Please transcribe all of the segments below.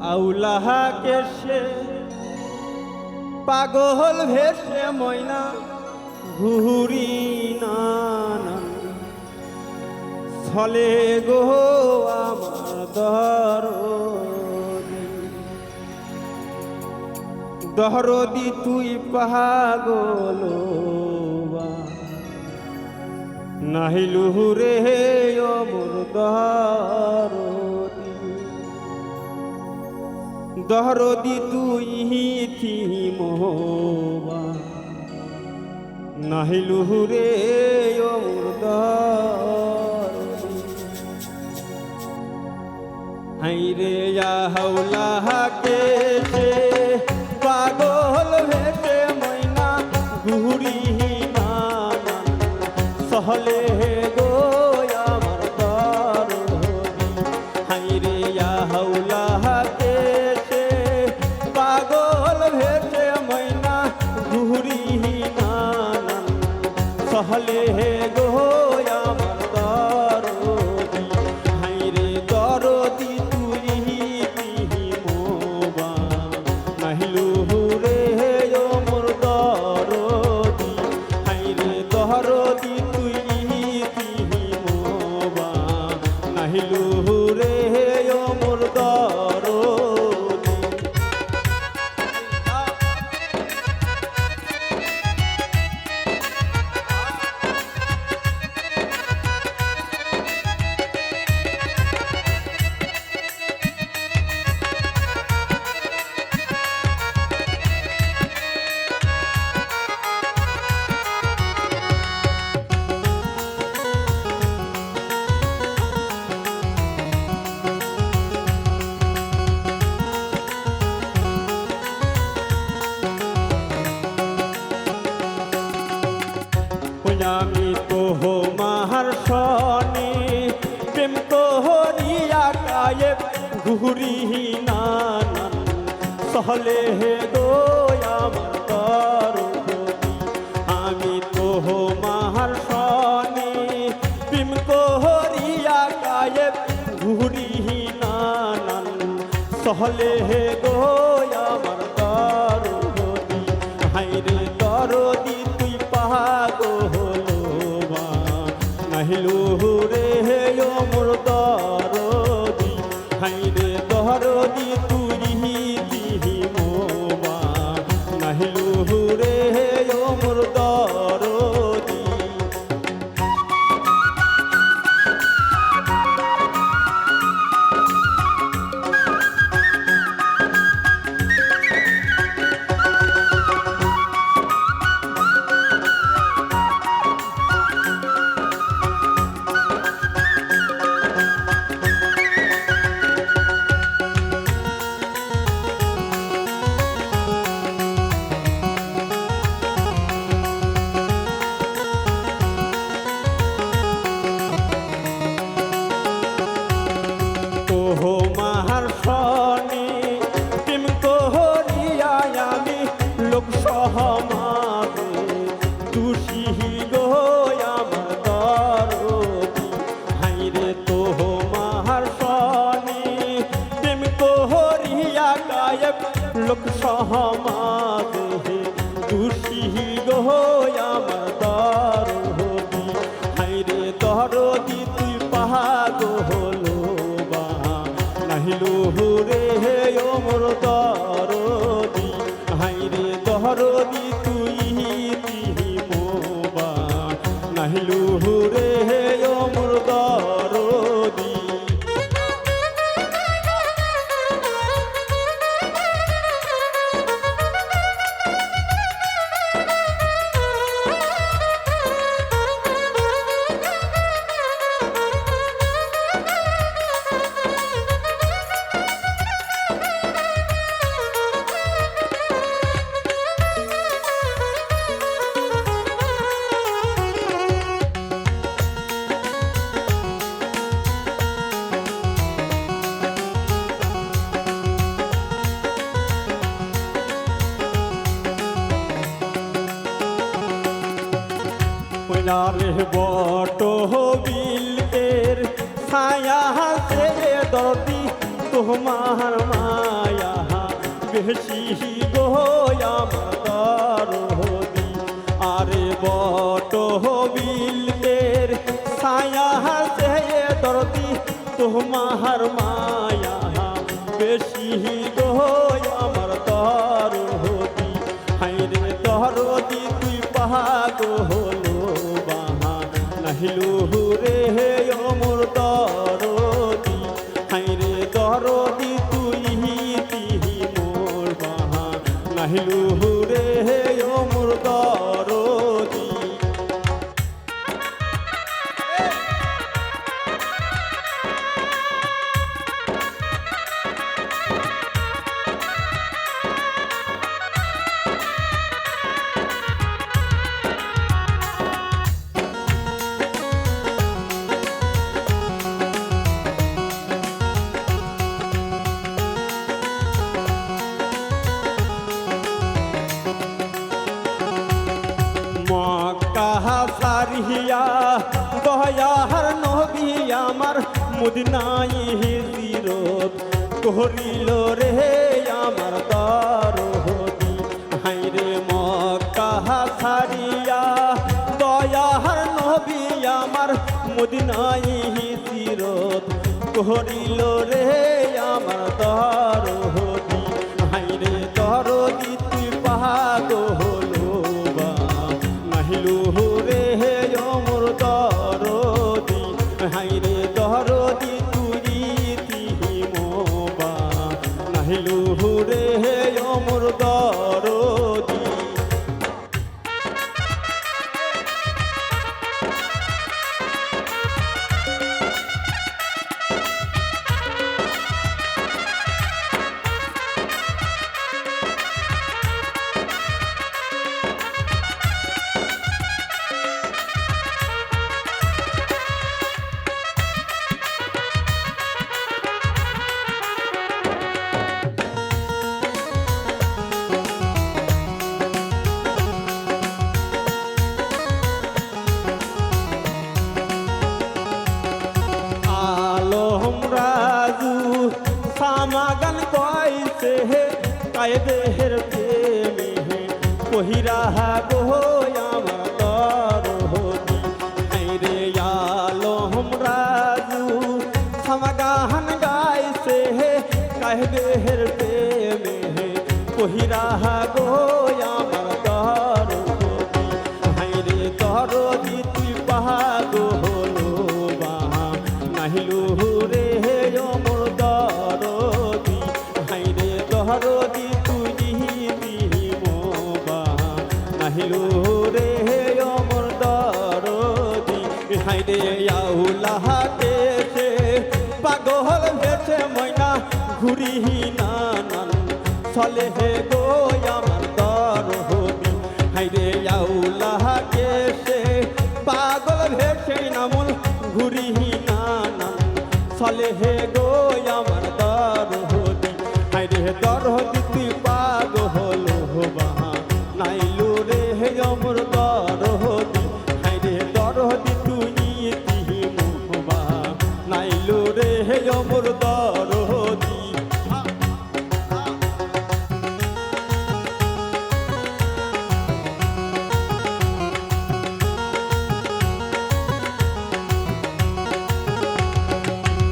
আউলাহাকে সে পাগল ভেসে ময়না ঘুরি নানা ছলে গো আমার দহরদি তুই পাগল নাহিলু রে অমর দহরদি তুই থিমোবা নাহিলু রে অমর হাইরে হাউলাহাকে সে পাগল ভেসে ময়না ঘুরি নানা সহলে গো আমার দরদি হাইরে হাউলাহাকে সে পাগল ভেসে ময়না ঘুরি নানা সহলে গো আমার দরদি হাইরে দরদি আমি তো মাহার সনে প্রেম তো হরিয়া কায়ে ঘুরি নানা সহলে গো আমার দরদি আমি তো মাহার সনে প্রেম তো হরিয়া কায়ে ঘুরি নানা সহলে গো আমার দরদি হাইরে দরদি তুই পাগল নাহিলু রে অমর দরদি হাইরে দরদি তুই দিহিমোবা নাহিলু রে অমর দরদি মাহার সনে প্রেম তো হরিয়া আমি লোক সহমাবে তুষি গো আমার দরদি হাইরে তো মাহার সনে প্রেম তো হরিয়া গায়ক লোক সহমাবে তুষি গো আমার দরদি হাইরে দরদি তুই পাগল নাহিলু রে অমর দরদি হাইরে দরদি তুই দিহিমোবা নাহিলু রে অমর দরদি রে বট বিলের ছায়া হাসে দরদি তোমার মা বেশি গো আমার দরদি আরে বট বিলের ছায়া সে দরদি তোমার মায়া বেশি গো আমার দরদি হাইরে দরদি তুই পাগল বাহা নাহিলু রে অমর দরদি হাইরে দরদি তুই তিহি মোর বাহা নাহিলু রে অমর দরদি মক্কা সারিয়া দয়ার নবী আমার মদিনায় হিজরত করিল রে আমার দরদি হাইরে মক্কা সারিয়া দয়ার নবী আমার মদিনায় হিজরত করিল রে আমার দরদি হাইরে দরদি তুই পাগল নাহিলু রে অমর দরদি হাইরে দরদি তুই তিহি মোবা নাহিলু রে অমর দরদি রাজু সামাগান কইছে কায়দের প্রেমে কহিরা গো আমার দরদি হাইরে আলম রাজু সামাগান গাইছে কায়দের প্রেমে কহিরা গো আমার দরদি হাইরে দরদি তুই পাগল বাহা নাহিলু রে অমর দরদি হাইরে দরদি তুই দিহি মোবা নাহিলু রে অমর দরদি হাইরে আউলাহা দেশে পাগল ভেসে ময়না ঘুরিহি নানান চলে হে গো আমার দরদি হাইরে আউলাহা দেশে পাগল ভেসে নামুল ঘুরিহি নানান চলে হে গো আমার দরদি হাইরে দরদি তুই পাগল বাহা নাইলু রে অমর দরদি হাইরে দরদি তুই তিহি মোবা নাইলু রে অমর দরদি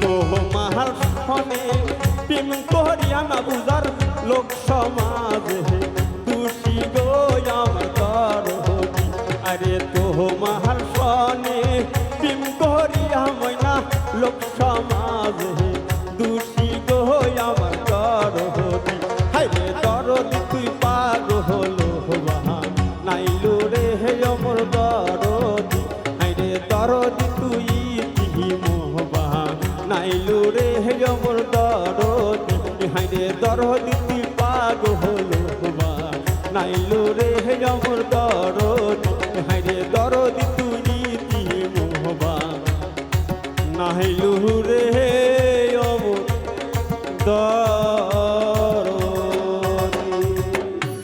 তোমার ফনে প্রেম করিয়া না বুঝার লোক সমাজে দুষি গো আমার দরদি আরে তোমার ফনে প্রেম করিয়া ময়না লোক সমাজে দুষি গো আমার দরদি হাইরে দরদি তুই পাগল বাহা নাইলু রে অমর দরদি হাইরে দরদি তুই তিহি মোবা নাইলু রে অমর দরদি হাইরে দরদি তুই পাগল বাহা নাইলু রে অমর দরদি